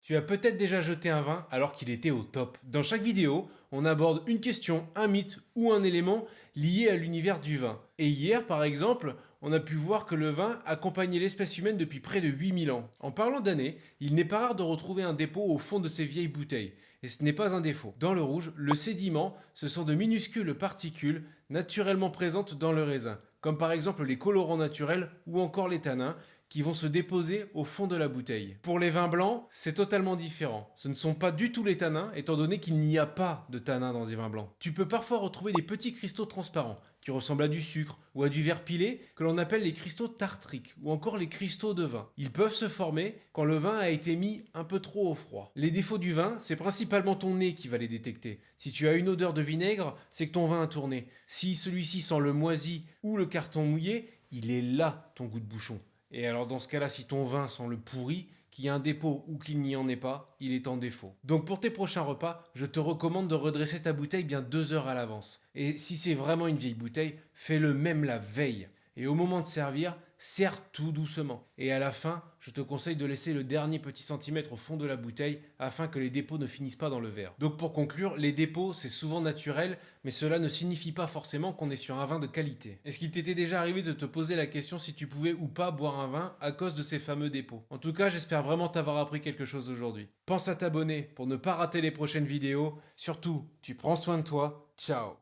Tu as peut-être déjà jeté un vin alors qu'il était au top. Dans chaque vidéo, on aborde une question, un mythe ou un élément lié à l'univers du vin. Et hier, par exemple, on a pu voir que le vin accompagnait l'espèce humaine depuis près de 8000 ans. En parlant d'années, il n'est pas rare de retrouver un dépôt au fond de ces vieilles bouteilles. Et ce n'est pas un défaut. Dans le rouge, le sédiment, ce sont de minuscules particules naturellement présentes dans le raisin, comme par exemple les colorants naturels ou encore les tanins, qui vont se déposer au fond de la bouteille. Pour les vins blancs, c'est totalement différent. Ce ne sont pas du tout les tanins, étant donné qu'il n'y a pas de tanins dans les vins blancs. Tu peux parfois retrouver des petits cristaux transparents, qui ressemblent à du sucre ou à du verre pilé, que l'on appelle les cristaux tartriques, ou encore les cristaux de vin. Ils peuvent se former quand le vin a été mis un peu trop au froid. Les défauts du vin, c'est principalement ton nez qui va les détecter. Si tu as une odeur de vinaigre, c'est que ton vin a tourné. Si celui-ci sent le moisi ou le carton mouillé, il est là ton goût de bouchon. Et alors dans ce cas-là, si ton vin sent le pourri, qu'il y a un dépôt ou qu'il n'y en ait pas, il est en défaut. Donc pour tes prochains repas, je te recommande de redresser ta bouteille bien 2 heures à l'avance. Et si c'est vraiment une vieille bouteille, fais-le même la veille. Et au moment de servir, sers tout doucement. Et à la fin, je te conseille de laisser le dernier petit centimètre au fond de la bouteille afin que les dépôts ne finissent pas dans le verre. Donc pour conclure, les dépôts c'est souvent naturel, mais cela ne signifie pas forcément qu'on est sur un vin de qualité. Est-ce qu'il t'était déjà arrivé de te poser la question si tu pouvais ou pas boire un vin à cause de ces fameux dépôts? En tout cas, j'espère vraiment t'avoir appris quelque chose aujourd'hui. Pense à t'abonner pour ne pas rater les prochaines vidéos. Surtout, tu prends soin de toi. Ciao!